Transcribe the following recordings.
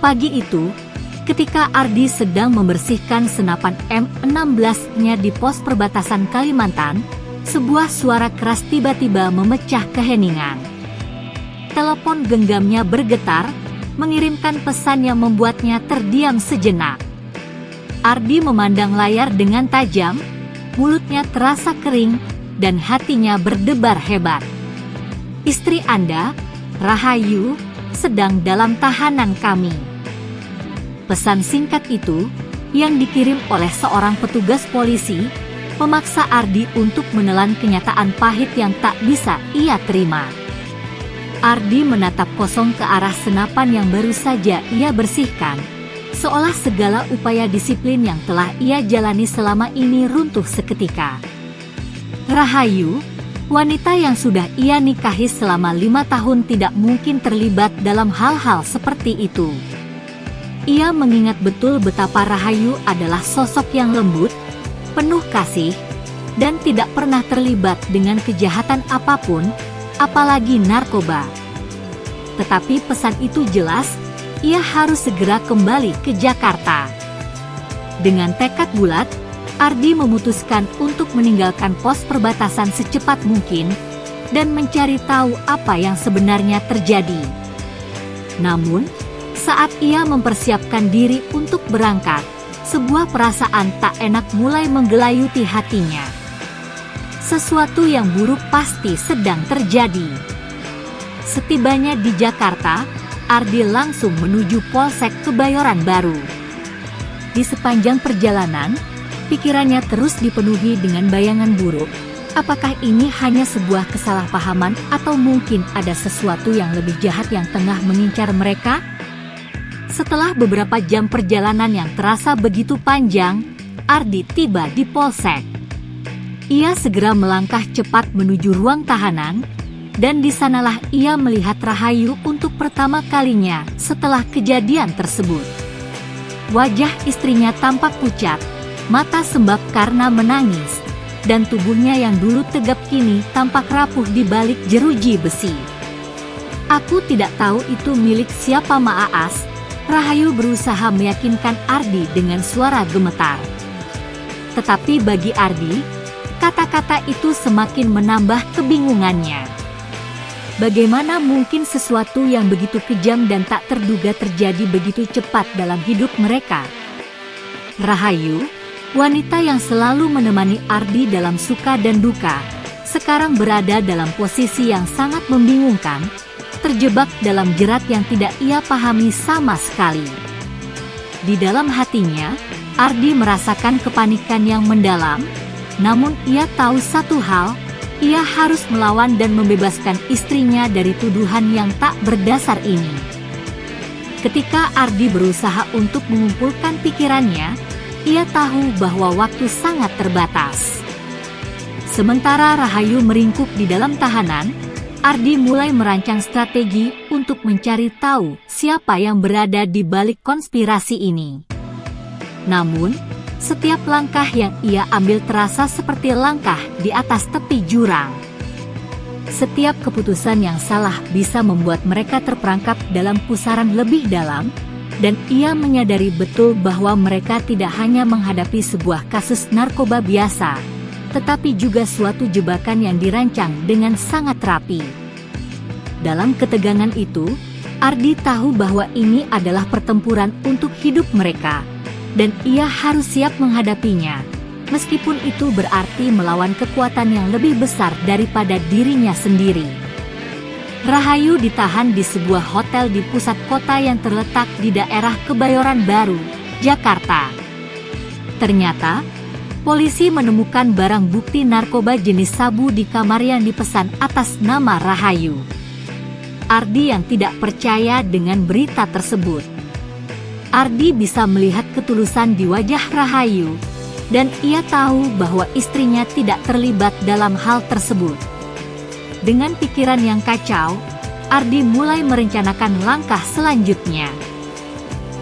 Pagi itu, ketika Ardi sedang membersihkan senapan M16-nya di pos perbatasan Kalimantan, sebuah suara keras tiba-tiba memecah keheningan. Telepon genggamnya bergetar, mengirimkan pesan yang membuatnya terdiam sejenak. Ardi memandang layar dengan tajam, mulutnya terasa kering, dan hatinya berdebar hebat. "Istri Anda, Rahayu, sedang dalam tahanan kami." Pesan singkat itu, yang dikirim oleh seorang petugas polisi, memaksa Ardi untuk menelan kenyataan pahit yang tak bisa ia terima. Ardi menatap kosong ke arah senapan yang baru saja ia bersihkan, seolah segala upaya disiplin yang telah ia jalani selama ini runtuh seketika. Rahayu, wanita yang sudah ia nikahi selama 5 tahun, tidak mungkin terlibat dalam hal-hal seperti itu. Ia mengingat betul betapa Rahayu adalah sosok yang lembut, penuh kasih, dan tidak pernah terlibat dengan kejahatan apapun, apalagi narkoba. Tetapi pesan itu jelas, ia harus segera kembali ke Jakarta. Dengan tekad bulat, Ardi memutuskan untuk meninggalkan pos perbatasan secepat mungkin dan mencari tahu apa yang sebenarnya terjadi. Namun, saat ia mempersiapkan diri untuk berangkat, sebuah perasaan tak enak mulai menggelayuti hatinya. Sesuatu yang buruk pasti sedang terjadi. Setibanya di Jakarta, Ardi langsung menuju Polsek Kebayoran Baru. Di sepanjang perjalanan, pikirannya terus dipenuhi dengan bayangan buruk. Apakah ini hanya sebuah kesalahpahaman atau mungkin ada sesuatu yang lebih jahat yang tengah mengincar mereka? Setelah beberapa jam perjalanan yang terasa begitu panjang, Ardi tiba di Polsek. Ia segera melangkah cepat menuju ruang tahanan, dan di sanalah ia melihat Rahayu untuk pertama kalinya setelah kejadian tersebut. Wajah istrinya tampak pucat, mata sembab karena menangis, dan tubuhnya yang dulu tegap kini tampak rapuh di balik jeruji besi. "Aku tidak tahu itu milik siapa, Maas," Rahayu berusaha meyakinkan Ardi dengan suara gemetar. Tetapi bagi Ardi, kata-kata itu semakin menambah kebingungannya. Bagaimana mungkin sesuatu yang begitu kejam dan tak terduga terjadi begitu cepat dalam hidup mereka? Rahayu, wanita yang selalu menemani Ardi dalam suka dan duka, sekarang berada dalam posisi yang sangat membingungkan, terjebak dalam jerat yang tidak ia pahami sama sekali. Di dalam hatinya, Ardi merasakan kepanikan yang mendalam, namun ia tahu satu hal, ia harus melawan dan membebaskan istrinya dari tuduhan yang tak berdasar ini. Ketika Ardi berusaha untuk mengumpulkan pikirannya, ia tahu bahwa waktu sangat terbatas. Sementara Rahayu meringkuk di dalam tahanan, Ardi mulai merancang strategi untuk mencari tahu siapa yang berada di balik konspirasi ini. Namun, setiap langkah yang ia ambil terasa seperti langkah di atas tepi jurang. Setiap keputusan yang salah bisa membuat mereka terperangkap dalam pusaran lebih dalam, dan ia menyadari betul bahwa mereka tidak hanya menghadapi sebuah kasus narkoba biasa, tetapi juga suatu jebakan yang dirancang dengan sangat rapi. Dalam ketegangan itu, Ardi tahu bahwa ini adalah pertempuran untuk hidup mereka, dan ia harus siap menghadapinya, meskipun itu berarti melawan kekuatan yang lebih besar daripada dirinya sendiri. Rahayu ditahan di sebuah hotel di pusat kota yang terletak di daerah Kebayoran Baru, Jakarta. Ternyata, polisi menemukan barang bukti narkoba jenis sabu di kamar yang dipesan atas nama Rahayu. Ardi yang tidak percaya dengan berita tersebut. Ardi bisa melihat ketulusan di wajah Rahayu, dan ia tahu bahwa istrinya tidak terlibat dalam hal tersebut. Dengan pikiran yang kacau, Ardi mulai merencanakan langkah selanjutnya.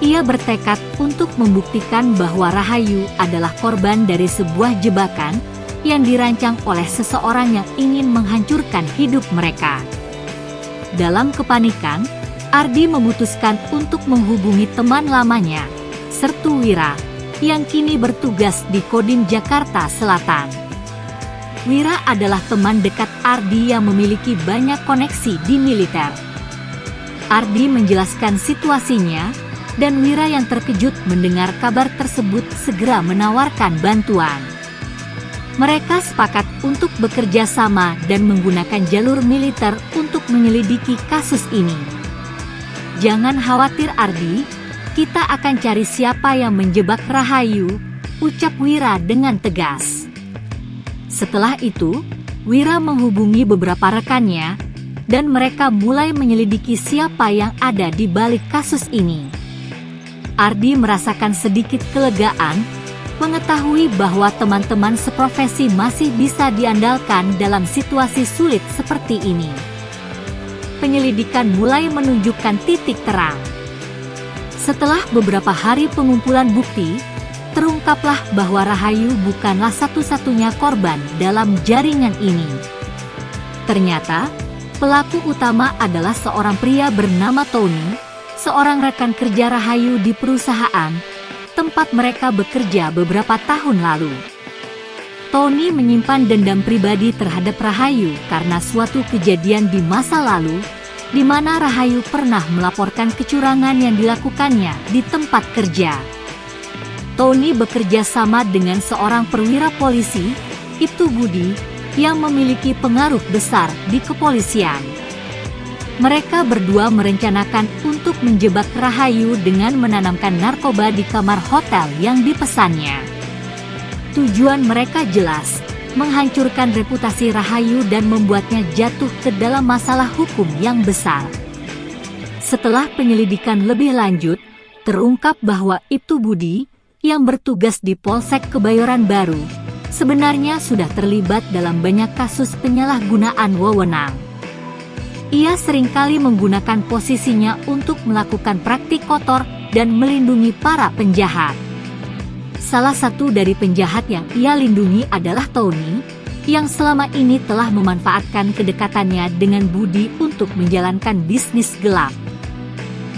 Ia bertekad untuk membuktikan bahwa Rahayu adalah korban dari sebuah jebakan yang dirancang oleh seseorang yang ingin menghancurkan hidup mereka. Dalam kepanikan, Ardi memutuskan untuk menghubungi teman lamanya, Sertu Wira, yang kini bertugas di Kodim Jakarta Selatan. Wira adalah teman dekat Ardi yang memiliki banyak koneksi di militer. Ardi menjelaskan situasinya, dan Wira yang terkejut mendengar kabar tersebut segera menawarkan bantuan. Mereka sepakat untuk bekerja sama dan menggunakan jalur militer untuk menyelidiki kasus ini. "Jangan khawatir Ardi, kita akan cari siapa yang menjebak Rahayu," ucap Wira dengan tegas. Setelah itu, Wira menghubungi beberapa rekannya, dan mereka mulai menyelidiki siapa yang ada di balik kasus ini. Ardi merasakan sedikit kelegaan, mengetahui bahwa teman-teman seprofesi masih bisa diandalkan dalam situasi sulit seperti ini. Penyelidikan mulai menunjukkan titik terang. Setelah beberapa hari pengumpulan bukti, terungkaplah bahwa Rahayu bukanlah satu-satunya korban dalam jaringan ini. Ternyata, pelaku utama adalah seorang pria bernama Tony, seorang rekan kerja Rahayu di perusahaan tempat mereka bekerja beberapa tahun lalu. Tony menyimpan dendam pribadi terhadap Rahayu karena suatu kejadian di masa lalu, di mana Rahayu pernah melaporkan kecurangan yang dilakukannya di tempat kerja. Tony bekerja sama dengan seorang perwira polisi, Ibtu Budi, yang memiliki pengaruh besar di kepolisian. Mereka berdua merencanakan untuk menjebak Rahayu dengan menanamkan narkoba di kamar hotel yang dipesannya. Tujuan mereka jelas, menghancurkan reputasi Rahayu dan membuatnya jatuh ke dalam masalah hukum yang besar. Setelah penyelidikan lebih lanjut, terungkap bahwa Ibtu Budi, yang bertugas di Polsek Kebayoran Baru, sebenarnya sudah terlibat dalam banyak kasus penyalahgunaan wewenang. Ia seringkali menggunakan posisinya untuk melakukan praktik kotor dan melindungi para penjahat. Salah satu dari penjahat yang ia lindungi adalah Tony, yang selama ini telah memanfaatkan kedekatannya dengan Budi untuk menjalankan bisnis gelap.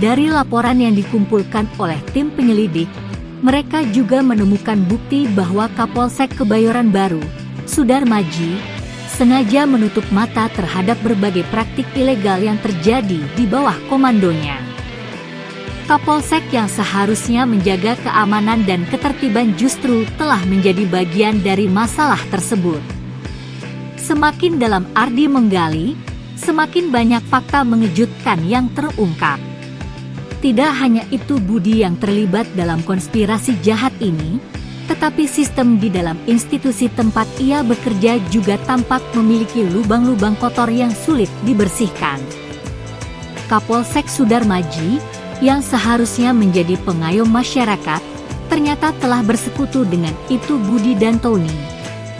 Dari laporan yang dikumpulkan oleh tim penyelidik, mereka juga menemukan bukti bahwa Kapolsek Kebayoran Baru, Sudarmaji, sengaja menutup mata terhadap berbagai praktik ilegal yang terjadi di bawah komandonya. Kapolsek yang seharusnya menjaga keamanan dan ketertiban justru telah menjadi bagian dari masalah tersebut. Semakin dalam Ardi menggali, semakin banyak fakta mengejutkan yang terungkap. Tidak hanya itu Budi yang terlibat dalam konspirasi jahat ini, tetapi sistem di dalam institusi tempat ia bekerja juga tampak memiliki lubang-lubang kotor yang sulit dibersihkan. Kapolsek Sudarmaji, yang seharusnya menjadi pengayom masyarakat, ternyata telah bersekutu dengan Ibtu Budi dan Tony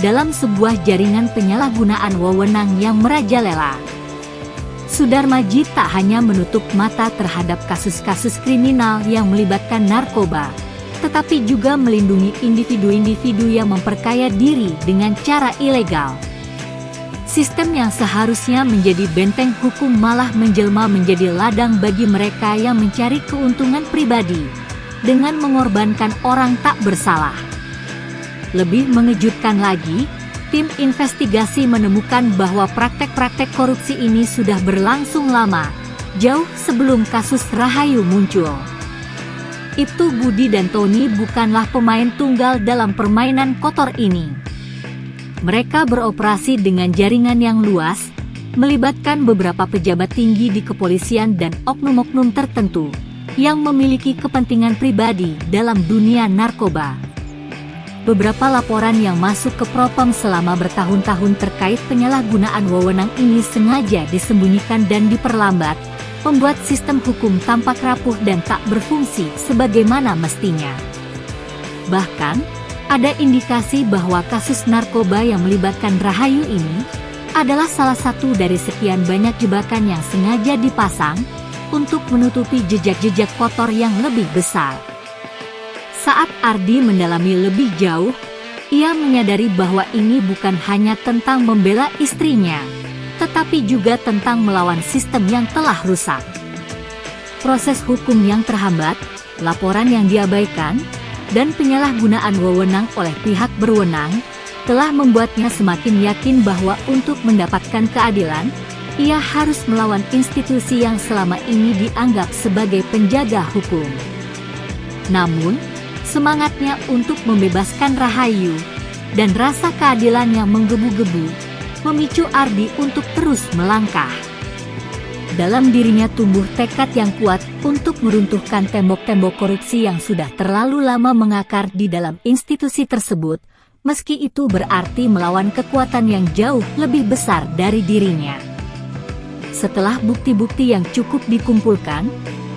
dalam sebuah jaringan penyalahgunaan wewenang yang merajalela. Sudarmaji tak hanya menutup mata terhadap kasus-kasus kriminal yang melibatkan narkoba, tetapi juga melindungi individu-individu yang memperkaya diri dengan cara ilegal. Sistem yang seharusnya menjadi benteng hukum malah menjelma menjadi ladang bagi mereka yang mencari keuntungan pribadi, dengan mengorbankan orang tak bersalah. Lebih mengejutkan lagi, tim investigasi menemukan bahwa praktek-praktek korupsi ini sudah berlangsung lama, jauh sebelum kasus Rahayu muncul. Ibtu Budi dan Tony bukanlah pemain tunggal dalam permainan kotor ini. Mereka beroperasi dengan jaringan yang luas, melibatkan beberapa pejabat tinggi di kepolisian dan oknum-oknum tertentu, yang memiliki kepentingan pribadi dalam dunia narkoba. Beberapa laporan yang masuk ke Propam selama bertahun-tahun terkait penyalahgunaan wewenang ini sengaja disembunyikan dan diperlambat, membuat sistem hukum tampak rapuh dan tak berfungsi sebagaimana mestinya. Bahkan, ada indikasi bahwa kasus narkoba yang melibatkan Rahayu ini adalah salah satu dari sekian banyak jebakan yang sengaja dipasang untuk menutupi jejak-jejak kotor yang lebih besar. Saat Ardi mendalami lebih jauh, ia menyadari bahwa ini bukan hanya tentang membela istrinya, tetapi juga tentang melawan sistem yang telah rusak. proses hukum yang terhambat, laporan yang diabaikan, dan penyalahgunaan wewenang oleh pihak berwenang, telah membuatnya semakin yakin bahwa untuk mendapatkan keadilan, ia harus melawan institusi yang selama ini dianggap sebagai penjaga hukum. Namun, semangatnya untuk membebaskan Rahayu, dan rasa keadilan yang menggebu-gebu, memicu Ardi untuk terus melangkah. Dalam dirinya tumbuh tekad yang kuat untuk meruntuhkan tembok-tembok korupsi yang sudah terlalu lama mengakar di dalam institusi tersebut, meski itu berarti melawan kekuatan yang jauh lebih besar dari dirinya. Setelah bukti-bukti yang cukup dikumpulkan,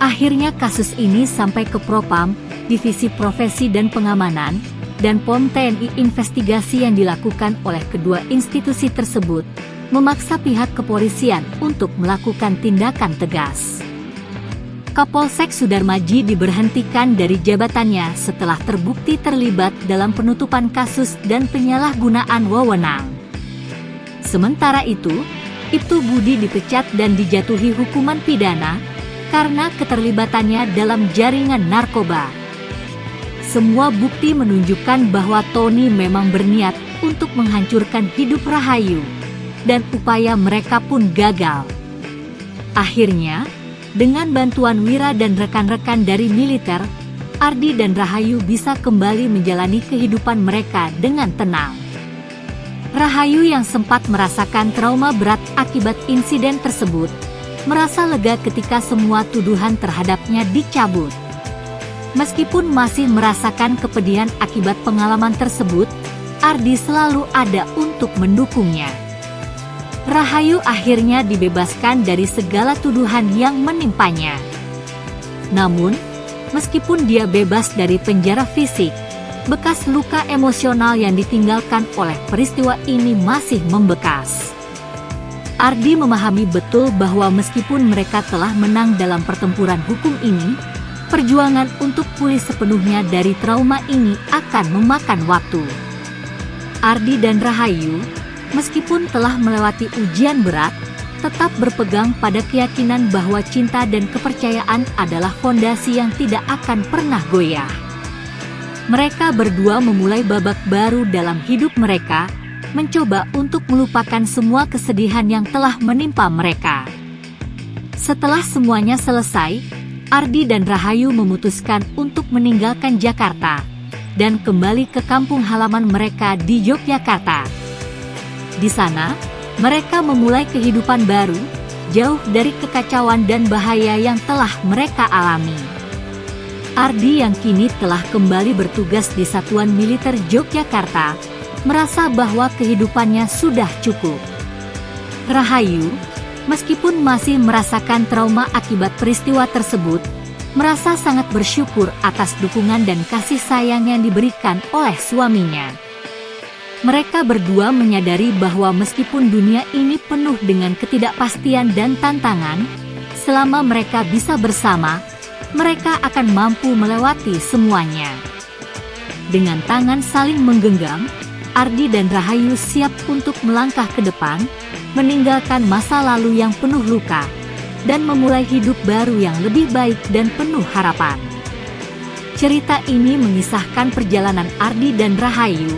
akhirnya kasus ini sampai ke Propam, Divisi Profesi dan Pengamanan, dan POM TNI. Investigasi yang dilakukan oleh kedua institusi tersebut memaksa pihak kepolisian untuk melakukan tindakan tegas. Kapolsek Sudarmaji diberhentikan dari jabatannya setelah terbukti terlibat dalam penutupan kasus dan penyalahgunaan wewenang. Sementara itu, Ibtu Budi dipecat dan dijatuhi hukuman pidana karena keterlibatannya dalam jaringan narkoba. Semua bukti menunjukkan bahwa Tony memang berniat untuk menghancurkan hidup Rahayu, dan upaya mereka pun gagal. Akhirnya, dengan bantuan Wira dan rekan-rekan dari militer, Ardi dan Rahayu bisa kembali menjalani kehidupan mereka dengan tenang. Rahayu yang sempat merasakan trauma berat akibat insiden tersebut, merasa lega ketika semua tuduhan terhadapnya dicabut. Meskipun masih merasakan kepedihan akibat pengalaman tersebut, Ardi selalu ada untuk mendukungnya. Rahayu akhirnya dibebaskan dari segala tuduhan yang menimpanya. Namun, meskipun dia bebas dari penjara fisik, bekas luka emosional yang ditinggalkan oleh peristiwa ini masih membekas. Ardi memahami betul bahwa meskipun mereka telah menang dalam pertempuran hukum ini, perjuangan untuk pulih sepenuhnya dari trauma ini akan memakan waktu. Ardi dan Rahayu, meskipun telah melewati ujian berat, tetap berpegang pada keyakinan bahwa cinta dan kepercayaan adalah fondasi yang tidak akan pernah goyah. Mereka berdua memulai babak baru dalam hidup mereka, mencoba untuk melupakan semua kesedihan yang telah menimpa mereka. Setelah semuanya selesai, Ardi dan Rahayu memutuskan untuk meninggalkan Jakarta dan kembali ke kampung halaman mereka di Yogyakarta. Di sana, mereka memulai kehidupan baru, jauh dari kekacauan dan bahaya yang telah mereka alami. Ardi yang kini telah kembali bertugas di Satuan Militer Yogyakarta, merasa bahwa kehidupannya sudah cukup. Rahayu, meskipun masih merasakan trauma akibat peristiwa tersebut, merasa sangat bersyukur atas dukungan dan kasih sayang yang diberikan oleh suaminya. Mereka berdua menyadari bahwa meskipun dunia ini penuh dengan ketidakpastian dan tantangan, selama mereka bisa bersama, mereka akan mampu melewati semuanya. Dengan tangan saling menggenggam, Ardi dan Rahayu siap untuk melangkah ke depan, meninggalkan masa lalu yang penuh luka, dan memulai hidup baru yang lebih baik dan penuh harapan. Cerita ini mengisahkan perjalanan Ardi dan Rahayu,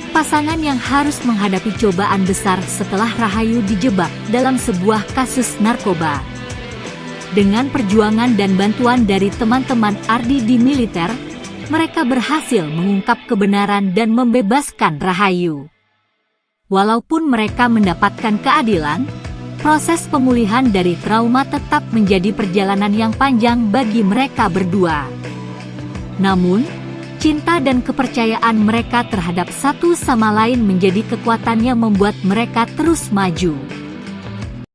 pasangan yang harus menghadapi cobaan besar setelah Rahayu dijebak dalam sebuah kasus narkoba. Dengan perjuangan dan bantuan dari teman-teman Ardi di militer, mereka berhasil mengungkap kebenaran dan membebaskan Rahayu. Walaupun mereka mendapatkan keadilan, proses pemulihan dari trauma tetap menjadi perjalanan yang panjang bagi mereka berdua. Namun, cinta dan kepercayaan mereka terhadap satu sama lain menjadi kekuatan yang membuat mereka terus maju.